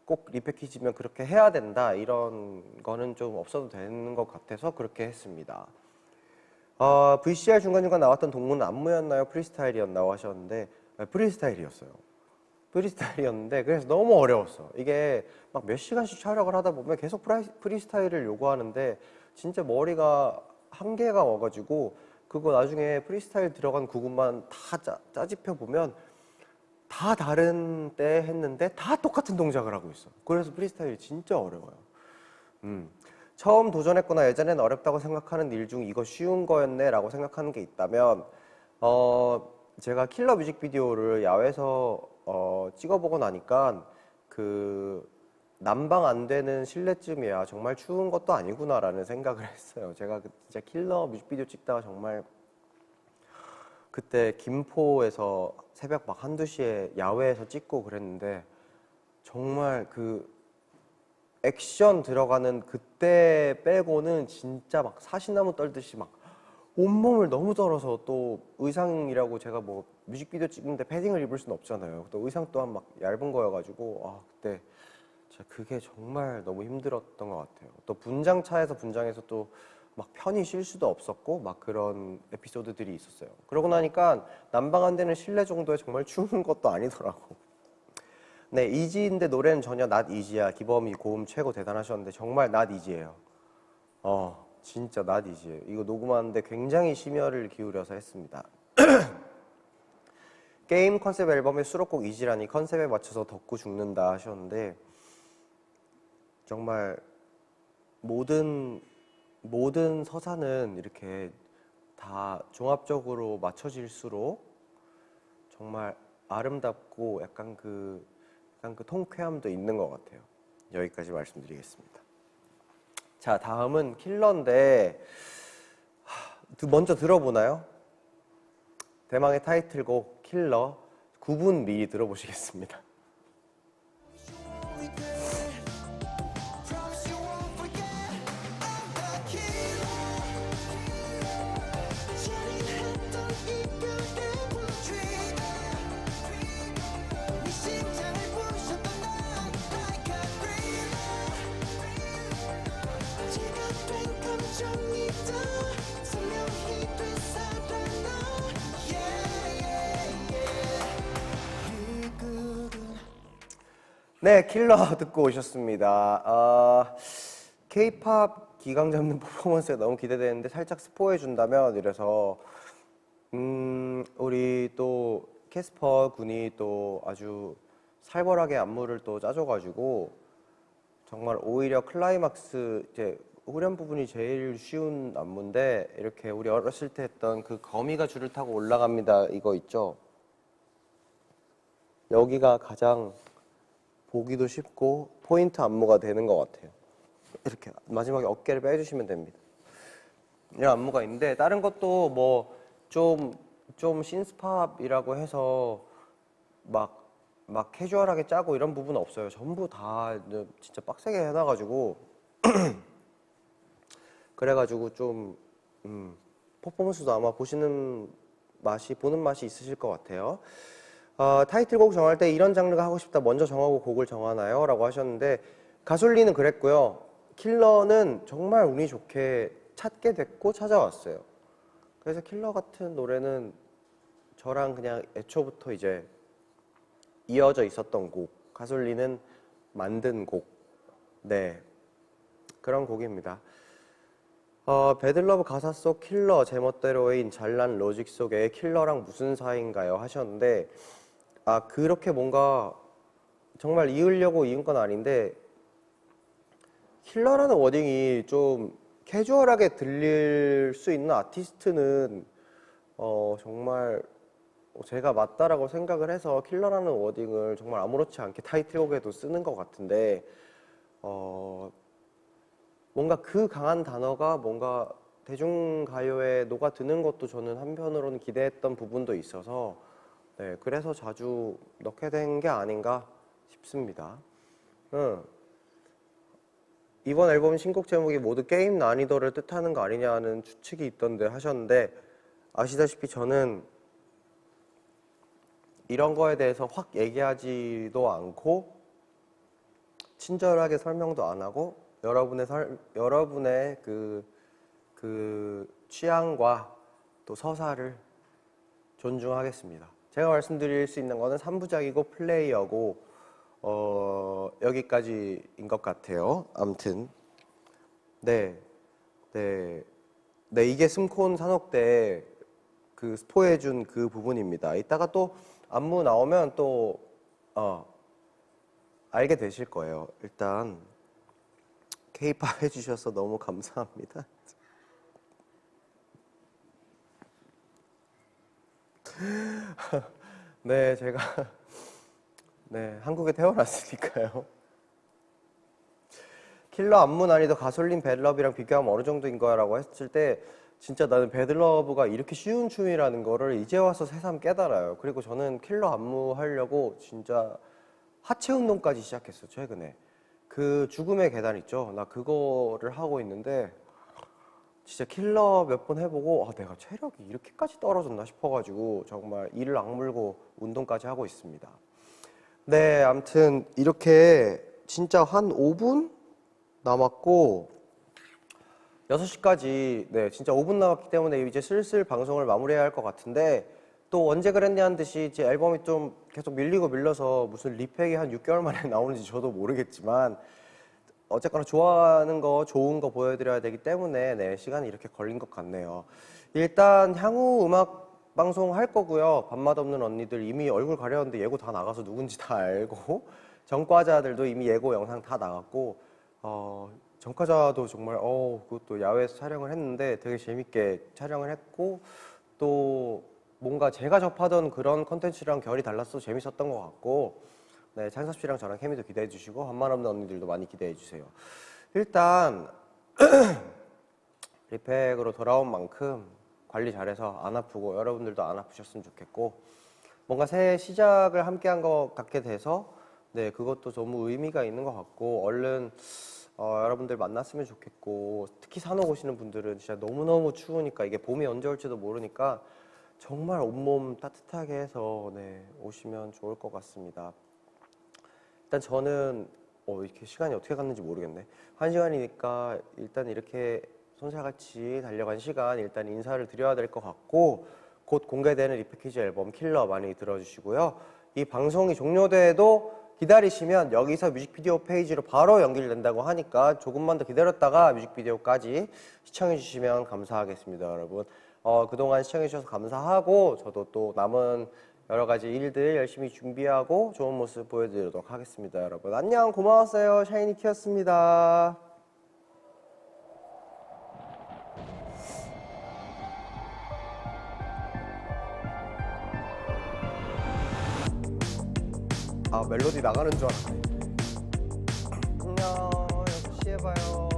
꼭 리패키지면 그렇게 해야 된다 이런 거는 좀 없어도 되는 것 같아서 그렇게 했습니다. VCR 중간중간 나왔던 동물은 안무였나요? 프리스타일이었나요? 하셨는데 프리스타일이었어요. 프리스타일이었는데 그래서 너무 어려웠어. 이게 막 몇 시간씩 촬영을 하다 보면 계속 프리스타일을 요구하는데 진짜 머리가 한계가 와가지고 그거 나중에 프리스타일 들어간 구간만 다 짜집혀 보면 다 다른 때 했는데 다 똑같은 동작을 하고 있어. 그래서 프리스타일이 진짜 어려워요. 처음 도전했거나 예전엔 어렵다고 생각하는 일 중 이거 쉬운 거였네 라고 생각하는 게 있다면 제가 킬러 뮤직비디오를 야외에서 찍어보고 나니까 그 난방 안 되는 실내쯤이야 정말 추운 것도 아니구나 라는 생각을 했어요. 제가 진짜 킬러 뮤직비디오 찍다가 정말 그때 김포에서 새벽 막 1~2시에 야외에서 찍고 그랬는데 정말 그 액션 들어가는 그때 빼고는 진짜 막 사시나무 떨듯이 막 온몸을 너무 떨어서 또 의상이라고 제가 뭐 뮤직비디오 찍는데 패딩을 입을 수는 없잖아요. 또 의상 또한 막 얇은 거여가지고 그때 진짜 그게 정말 너무 힘들었던 것 같아요. 또 분장차에서 분장해서 또 막 편히 쉴 수도 없었고 막 그런 에피소드들이 있었어요. 그러고 나니까 난방 안 되는 실내 정도에 정말 추운 것도 아니더라고. 네, 이지인데 노래는 전혀 not easy야. 기범이 고음 최고 대단하셨는데 정말 not easy예요. 진짜 not easy예요. 이거 녹음하는데 굉장히 심혈을 기울여서 했습니다. 게임 컨셉 앨범의 수록곡 이지라니 컨셉에 맞춰서 덥고 죽는다 하셨는데 정말 모든 서사는 이렇게 다 종합적으로 맞춰질수록 정말 아름답고 약간 그 통쾌함도 있는 것 같아요. 여기까지 말씀드리겠습니다. 자, 다음은 킬러인데 먼저 들어보나요? 대망의 타이틀곡 킬러 9분 미리 들어보시겠습니다. 네, 킬러 듣고 오셨습니다. K-팝 기강 잡는 퍼포먼스가 너무 기대되는데 살짝 스포해 준다면 이래서 우리 또 캐스퍼 군이 또 아주 살벌하게 안무를 또 짜줘가지고 정말 오히려 클라이막스 이제 후렴 부분이 제일 쉬운 안무인데 이렇게 우리 어렸을 때 했던 그 거미가 줄을 타고 올라갑니다 이거 있죠? 여기가 가장 보기도 쉽고 포인트 안무가 되는 것 같아요. 이렇게 마지막에 어깨를 빼주시면 됩니다. 이런 안무가 있는데 다른 것도 뭐 좀 신스팝이라고 해서 막 캐주얼하게 짜고 이런 부분은 없어요. 전부 다 진짜 빡세게 해놔가지고 그래가지고 좀 퍼포먼스도 아마 보는 맛이 있으실 것 같아요. 타이틀곡 정할 때 이런 장르가 하고 싶다 먼저 정하고 곡을 정하나요? 라고 하셨는데 가솔린은 그랬고요. 킬러는 정말 운이 좋게 찾게 됐고 찾아왔어요. 그래서 킬러 같은 노래는 저랑 그냥 애초부터 이제 이어져 있었던 곡, 가솔린은 만든 곡, 네, 그런 곡입니다. 배들러브 가사 속 킬러 제멋대로인 잘난 로직 속에 킬러랑 무슨 사이인가요? 하셨는데 그렇게 뭔가 정말 이으려고 이은 건 아닌데 킬러라는 워딩이 좀 캐주얼하게 들릴 수 있는 아티스트는 정말 제가 맞다라고 생각을 해서 킬러라는 워딩을 정말 아무렇지 않게 타이틀곡에도 쓰는 것 같은데 뭔가 그 강한 단어가 뭔가 대중가요에 녹아드는 것도 저는 한편으로는 기대했던 부분도 있어서 네, 그래서 자주 넣게 된 게 아닌가 싶습니다. 이번 앨범 신곡 제목이 모두 게임 난이도를 뜻하는 거 아니냐는 추측이 있던데 하셨는데 아시다시피 저는 이런 거에 대해서 확 얘기하지도 않고 친절하게 설명도 안 하고 여러분의 그 취향과 또 서사를 존중하겠습니다. 제가 말씀드릴 수 있는 거는 3부작이고 플레이어고 여기까지인 것 같아요. 아무튼 네 이게 스콘 산옥 때 그 스포해준 그 부분입니다. 이따가 또 안무 나오면 또 알게 되실 거예요. 일단 K-팝 해주셔서 너무 감사합니다. 네, 제가 네 한국에 태어났으니까요. 킬러 안무 난이도 가솔린 배드러브랑 비교하면 어느 정도인 거야? 라고 했을 때 진짜 나는 배드러브가 이렇게 쉬운 춤이라는 거를 이제 와서 새삼 깨달아요. 그리고 저는 킬러 안무 하려고 진짜 하체 운동까지 시작했어요. 최근에 그 죽음의 계단 있죠? 나 그거를 하고 있는데 진짜 킬러 몇 번 해보고 내가 체력이 이렇게까지 떨어졌나 싶어가지고 정말 이를 악물고 운동까지 하고 있습니다. 네, 아무튼 이렇게 진짜 한 5분 남았고 6시까지 네 진짜 5분 남았기 때문에 이제 슬슬 방송을 마무리해야 할 것 같은데 또 언제 그랬냐는 듯이 이제 앨범이 좀 계속 밀리고 밀려서 무슨 리팩이 한 6개월 만에 나오는지 저도 모르겠지만 어쨌거나 좋아하는 거 좋은 거 보여드려야 되기 때문에 네 시간이 이렇게 걸린 것 같네요. 일단 향후 음악 방송 할 거고요. 밤맛 없는 언니들 이미 얼굴 가렸는데 예고 다 나가서 누군지 다 알고 전과자들도 이미 예고 영상 다 나갔고 전과자도 정말 그것도 야외에서 촬영을 했는데 되게 재밌게 촬영을 했고 또 뭔가 제가 접하던 그런 컨텐츠랑 결이 달라서 재밌었던 것 같고 네 찬섭 씨랑 저랑 케미도 기대해 주시고 밤만 없는 언니들도 많이 기대해 주세요. 일단 리팩으로 돌아온 만큼 관리 잘해서 안 아프고 여러분들도 안 아프셨으면 좋겠고 뭔가 새 시작을 함께 한 것 같게 돼서 네 그것도 너무 의미가 있는 것 같고 얼른 여러분들 만났으면 좋겠고 특히 산옥 오시는 분들은 진짜 너무너무 추우니까 이게 봄이 언제 올지도 모르니까 정말 온몸 따뜻하게 해서 네 오시면 좋을 것 같습니다. 일단 저는 이렇게 시간이 어떻게 갔는지 모르겠네. 1시간이니까 일단 이렇게 손살같이 달려간 시간 일단 인사를 드려야 될 것 같고 곧 공개되는 리패키지 앨범 킬러 많이 들어주시고요. 이 방송이 종료돼도 기다리시면 여기서 뮤직비디오 페이지로 바로 연결된다고 하니까 조금만 더 기다렸다가 뮤직비디오까지 시청해 주시면 감사하겠습니다, 여러분. 그동안 시청해 주셔서 감사하고 저도 또 남은 여러 가지 일들 열심히 준비하고 좋은 모습 보여드리도록 하겠습니다, 여러분. 안녕, 고마웠어요. 샤이니키였습니다. 아 멜로디 나가는 줄 알았네. 안녕 6시에 봐요.